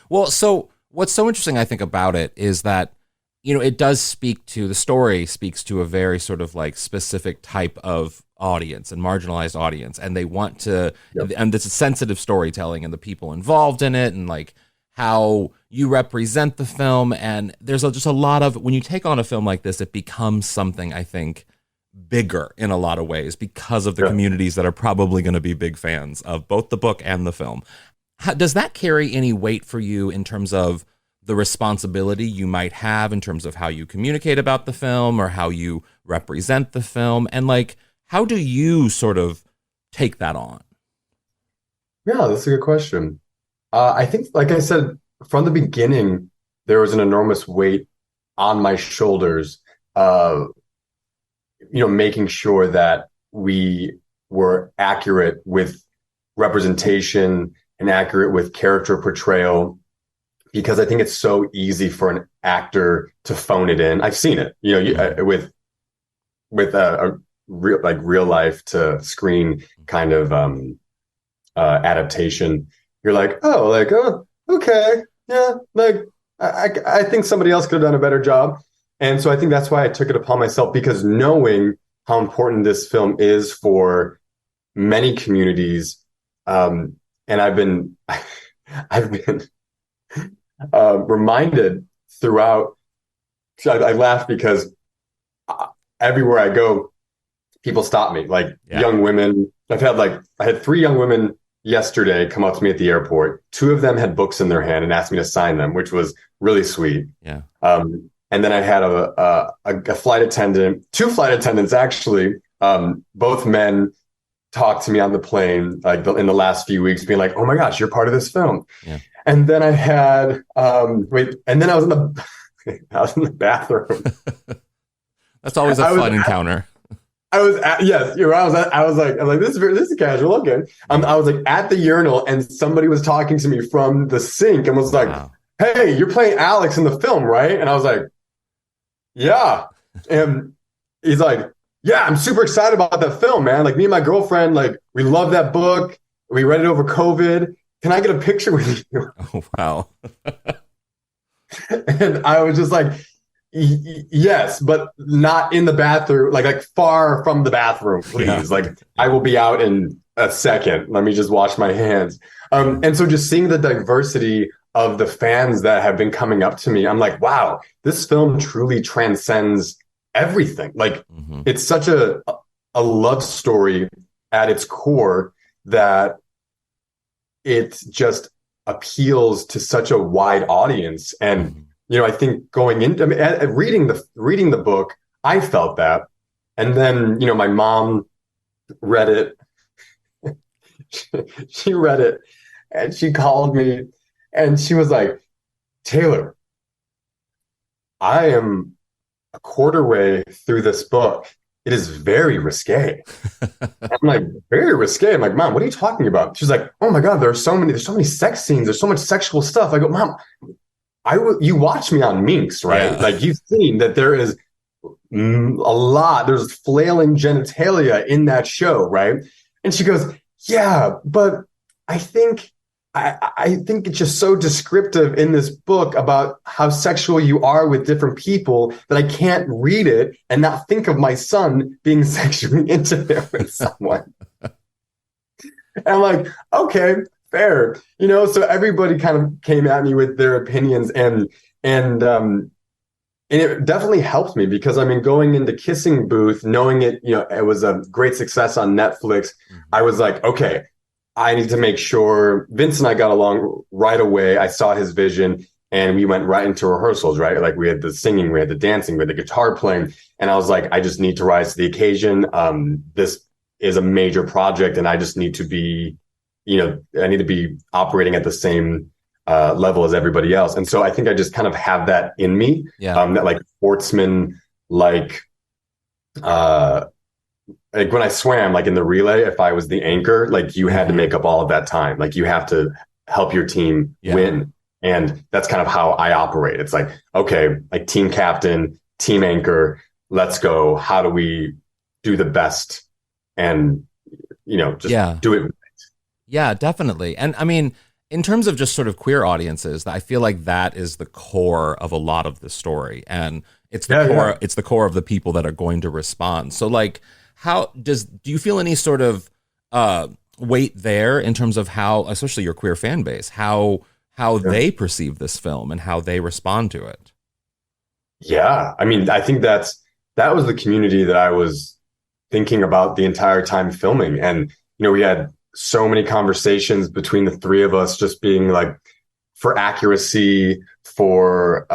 Well, so what's so interesting, I think, about it is that, it does the story speaks to a very sort of like specific type of audience and marginalized audience. And they want to, Yep. and this is sensitive storytelling and the people involved in it and like how you represent the film. And there's just a lot of, when you take on a film like this, it becomes something, I think, bigger in a lot of ways because of the communities that are probably going to be big fans of both the book and the film. Does that carry any weight for you in terms of the responsibility you might have in terms of how you communicate about the film or how you represent the film? And like, how do you sort of take that on? Yeah, that's a good question. I think, like I said, from the beginning, there was an enormous weight on my shoulders, making sure that we were accurate with representation and accurate with character portrayal, because I think it's so easy for an actor to phone it in. I've seen it, with a real life to screen kind of adaptation. You're like, oh, okay, yeah, like I think somebody else could have done a better job. And so I think that's why I took it upon myself, because knowing how important this film is for many communities, and I've been reminded throughout. So I laugh because everywhere I go, people stop me, like young women. I had 3 young women yesterday come up to me at the airport. 2 of them had books in their hand and asked me to sign them, which was really sweet. Yeah. And then I had a flight attendant, 2 flight attendants actually, both men, talked to me on the plane in the last few weeks, being like, "Oh my gosh, you're part of this film." Yeah. And then I had and then I was in the bathroom. That's always a fun encounter. I was like, this is casual. Okay. I was like at the urinal, and somebody was talking to me from the sink and was like, wow, "Hey, you're playing Alex in the film, right?" And I was like, "Yeah." And he's like, "Yeah, I'm super excited about that film, man. Like, me and my girlfriend, like, we love that book. We read it over COVID. Can I get a picture with you?" Oh, wow. And I was just like, yes, but not in the bathroom, like far from the bathroom, please. Yeah. Like, I will be out in a second. Let me just wash my hands. And so just seeing the diversity of the fans that have been coming up to me, I'm like, wow, this film truly transcends everything. Like, it's such a love story at its core that it just appeals to such a wide audience. And I think going into reading the book, I felt that. And then, my mom read it. She read it and she called me and she was like, "Taylor, I am a quarter way through this book. It is very risque." I'm like, "Very risque?" I'm like, "Mom, what are you talking about?" She's like, "Oh my God, there's so many sex scenes. There's so much sexual stuff." I go, "Mom, you watch me on Minx, right? Yeah. Like, you've seen that there is a lot. There's flailing genitalia in that show, right?" And she goes, "Yeah, but I think it's just so descriptive in this book about how sexual you are with different people that I can't read it and not think of my son being sexually intimate with someone." And I'm like, okay, fair. So everybody kind of came at me with their opinions, and it definitely helped me, because going into Kissing Booth, knowing it, it was a great success on Netflix, I was like, okay, I need to make sure. Vince and I got along right away. I saw his vision, and we went right into rehearsals, right? Like, we had the singing, we had the dancing, we had the guitar playing. And I was like, I just need to rise to the occasion. This is a major project, and I just need to be, I need to be operating at the same level as everybody else. And so I think I just kind of have that in me. Yeah. That like sportsman, like when I swam, like in the relay, if I was the anchor, like, you had to make up all of that time. Like, you have to help your team win. And that's kind of how I operate. It's like, okay, like, team captain, team anchor, let's go. How do we do the best? And, just do it. Yeah, definitely. And in terms of just sort of queer audiences, I feel like that is the core of a lot of the story, and it's the core. Yeah. It's the core of the people that are going to respond. So, like, do you feel any sort of weight there in terms of how, especially your queer fan base, how they perceive this film and how they respond to it? Yeah, I mean, I think that was the community that I was thinking about the entire time filming, and we had so many conversations between the three of us, just being like, for accuracy, for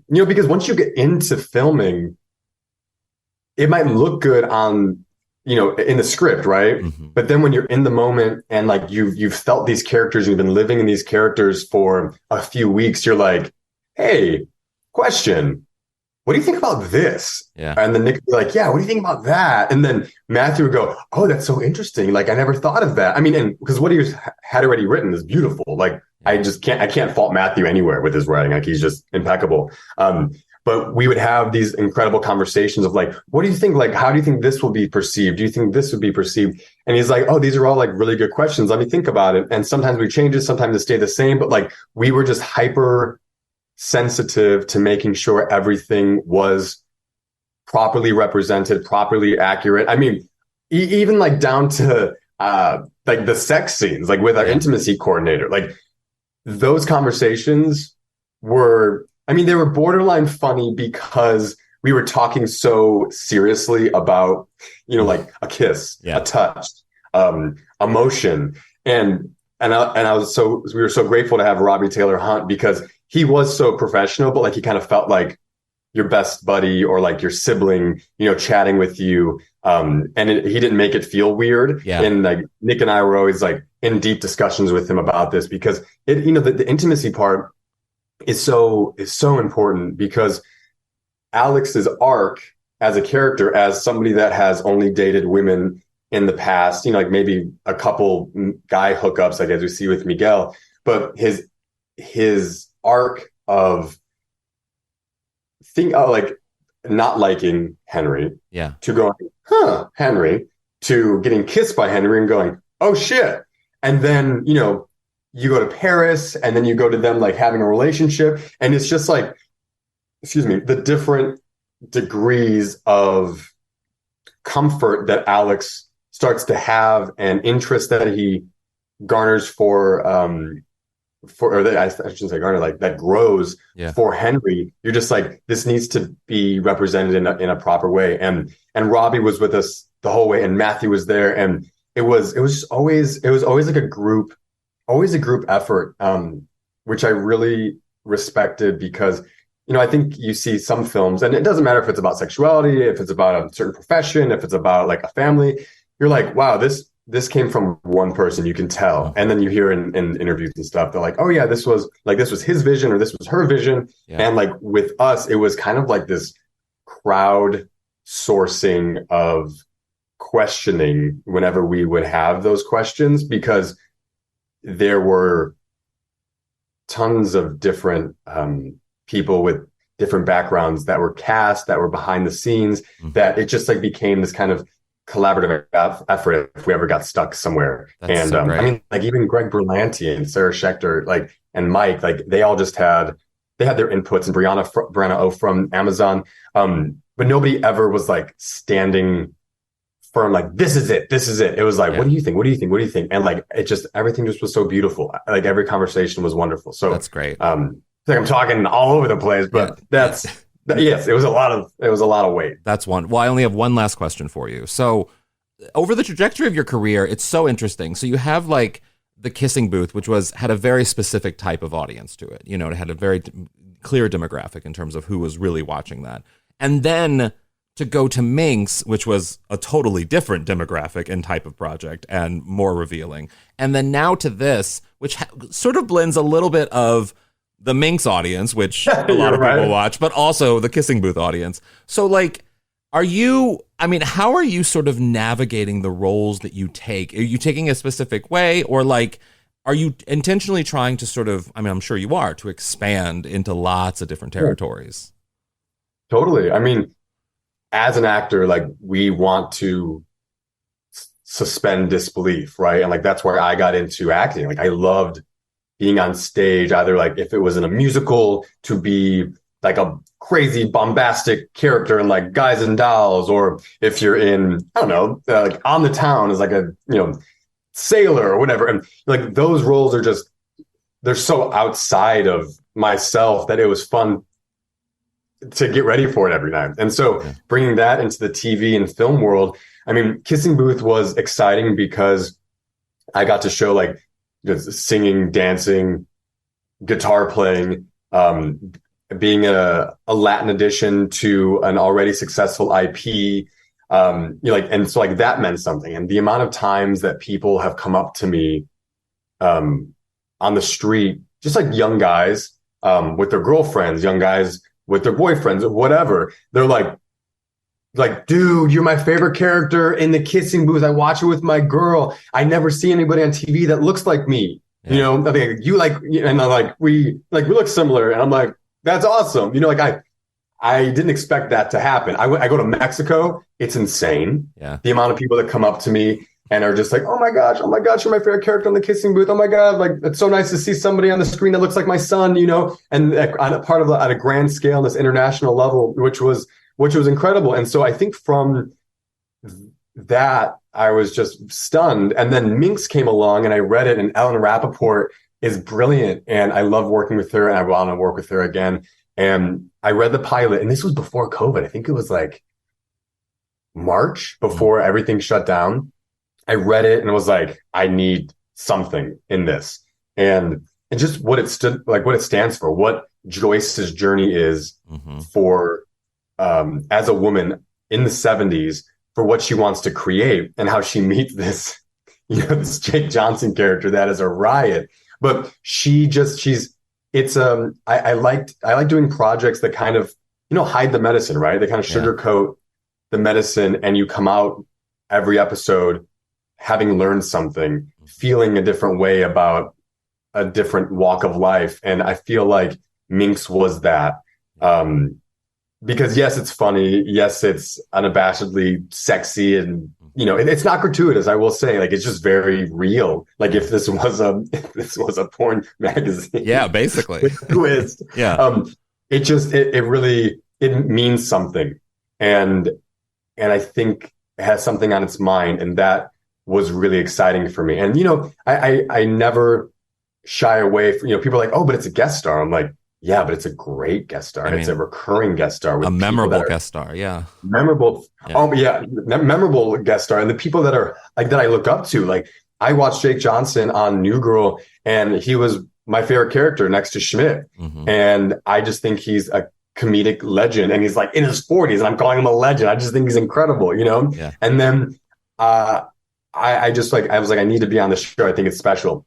because once you get into filming, it might look good on in the script, right? Mm-hmm. But then when you're in the moment and like you've felt these characters, you've been living in these characters for a few weeks, you're like, hey, question, what do you think about this? Yeah. And then Nick would be like, yeah, what do you think about that? And then Matthew would go, oh, that's so interesting. Like, I never thought of that. I mean, and because what he had already written is beautiful. Like, I can't fault Matthew anywhere with his writing. Like, he's just impeccable. But we would have these incredible conversations of like, what do you think? Like, how do you think this will be perceived? Do you think this would be perceived? And he's like, oh, these are all like really good questions. Let me think about it. And sometimes we change it, sometimes it stay the same. But like, we were just hyper sensitive to making sure everything was properly represented, properly accurate. I mean, even like down to like the sex scenes, like with our intimacy coordinator, like those conversations were, I mean, they were borderline funny because we were talking so seriously about, like a kiss, a touch, emotion. And we were so grateful to have Robbie Taylor Hunt because he was so professional, but like he kind of felt like your best buddy or like your sibling, chatting with you. And he didn't make it feel weird. Yeah. And like Nick and I were always like in deep discussions with him about this because the intimacy part is so important because Alex's arc as a character, as somebody that has only dated women in the past, like maybe a couple guy hookups, like as we see with Miguel, but his arc of like not liking Henry, to going, Henry, to getting kissed by Henry and going, oh shit, and then you go to Paris and then you go to them like having a relationship, and it's just like, the different degrees of comfort that Alex starts to have and interest that he garners I shouldn't say garner, like that grows for Henry. You're just like, this needs to be represented in a proper way. And Robbie was with us the whole way, and Matthew was there, and it was always like a group effort, which I really respected because I think you see some films, and it doesn't matter if it's about sexuality, if it's about a certain profession, if it's about like a family, you're like, wow, this came from one person, you can tell. And then you hear in interviews and stuff, they're like, oh yeah, this was his vision or this was her vision. And like with us, it was kind of like this crowd sourcing of questioning whenever we would have those questions, because there were tons of different people with different backgrounds that were cast, that were behind the scenes, that it just like became this kind of collaborative effort if we ever got stuck somewhere. That's so great. I mean, like even Greg Berlanti and Sarah Schechter, like, and Mike, like they all just had their inputs, and Brianna O from Amazon. But nobody ever was like standing firm, like, this is it. It was like, what do you think? What do you think? What do you think? And like, everything just was so beautiful. Like every conversation was wonderful. So that's great. Like I'm talking all over the place, but yes, it was a lot of weight. That's one. Well, I only have one last question for you. So over the trajectory of your career, it's so interesting. So you have like the Kissing Booth, which had a very specific type of audience to it. It had a very clear demographic in terms of who was really watching that. And then to go to Minx, which was a totally different demographic and type of project and more revealing. And then now to this, which sort of blends a little bit of the Minx audience, which a lot of people watch, but also the Kissing Booth audience. So like, how are you sort of navigating the roles that you take? Are you taking a specific way, or like, are you intentionally trying to sort of, I'm sure you are, to expand into lots of different territories? Totally. I mean, as an actor, like we want to suspend disbelief, right? And like, that's where I got into acting. Like I loved being on stage, either like if it was in a musical to be like a crazy bombastic character in like Guys and Dolls, or if you're in, I don't know, like On the Town as like a, sailor or whatever. And like those roles are just, they're so outside of myself that it was fun to get ready for it every night. And so bringing that into the TV and film world, I mean, Kissing Booth was exciting because I got to show like singing, dancing, guitar playing, being a Latin addition to an already successful IP. And so like that meant something. And the amount of times that people have come up to me on the street, just like young guys with their girlfriends, young guys with their boyfriends or whatever, they're like, dude, you're my favorite character in the Kissing Booth. I watch it with my girl. I never see anybody on TV that looks like me. Yeah. I think you like, and I'm like, we look similar. And I'm like, that's awesome. I didn't expect that to happen. I go to Mexico. It's insane. Yeah. The amount of people that come up to me and are just like, oh my gosh, you're my favorite character on the Kissing Booth. Oh my God. Like, it's so nice to see somebody on the screen that looks like my son, and on a grand scale, on this international level, which was incredible. And so I think from that, I was just stunned. And then Minx came along and I read it, and Ellen Rappaport is brilliant. And I love working with her, and I want to work with her again. And I read the pilot, and this was before COVID. I think it was like March before everything shut down. I read it and was like, I need something in this. And just what it stands for, what Joyce's journey is for, as a woman in the 70s, for what she wants to create, and how she meets this, this Jake Johnson character that is a riot. But I like doing projects that kind of, hide the medicine, right? They kind of sugarcoat the medicine, and you come out every episode having learned something, feeling a different way about a different walk of life. And I feel like Minx was that. Because yes, it's funny. Yes, it's unabashedly sexy, and it's not gratuitous. I will say, like, it's just very real. Like if this was a porn magazine, yeah, basically, twist, yeah. It really means something, and I think it has something on its mind, and that was really exciting for me. And I never shy away from people are like, oh, but it's a guest star. I'm like, yeah, but it's a great guest star. It's a recurring guest star. With a memorable guest star. Yeah. Memorable. Yeah. Oh, yeah. Memorable guest star. And the people that are like, that I look up to, like I watched Jake Johnson on New Girl, and he was my favorite character next to Schmidt. And I just think he's a comedic legend, and he's like in his 40s, and I'm calling him a legend. I just think he's incredible, Yeah. And then I was like, I need to be on the show. I think it's special.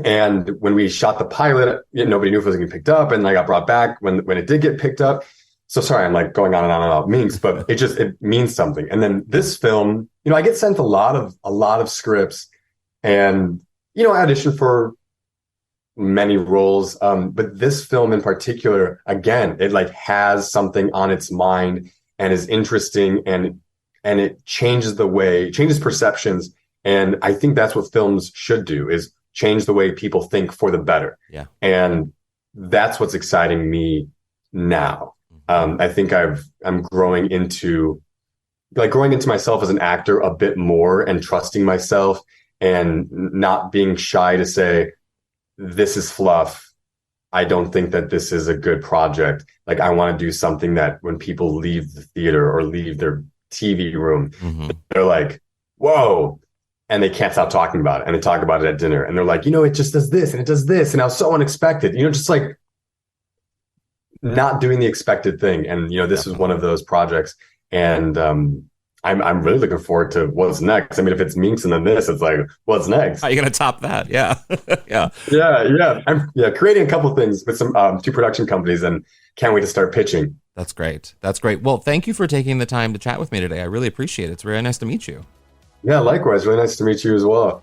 And when we shot the pilot, nobody knew if it was going to be picked up, and I got brought back when it did get picked up. So sorry, I'm like going on and on about Minx, but it means something. And then this film, I get sent a lot of scripts, and I audition for many roles. But this film in particular, again, it like has something on its mind and is interesting, and it changes perceptions. And I think that's what films should do, is change the way people think for the better. Yeah. And that's what's exciting me now. I think I'm growing into myself as an actor a bit more, and trusting myself, and not being shy to say, this is fluff. I don't think that this is a good project. Like, I want to do something that when people leave the theater or leave their TV room, they're like, whoa. And they can't stop talking about it. And they talk about it at dinner. And they're like, it just does this, and it does this. And I was so unexpected, just like not doing the expected thing. And, this is one of those projects. And I'm really looking forward to what's next. I mean, if it's Minx and then this, it's like, what's next? How are you going to top that? Yeah. Yeah. Yeah. I'm creating a couple of things with some 2 production companies, and can't wait to start pitching. That's great. That's great. Well, thank you for taking the time to chat with me today. I really appreciate it. It's very nice to meet you. Yeah, likewise. Really nice to meet you as well.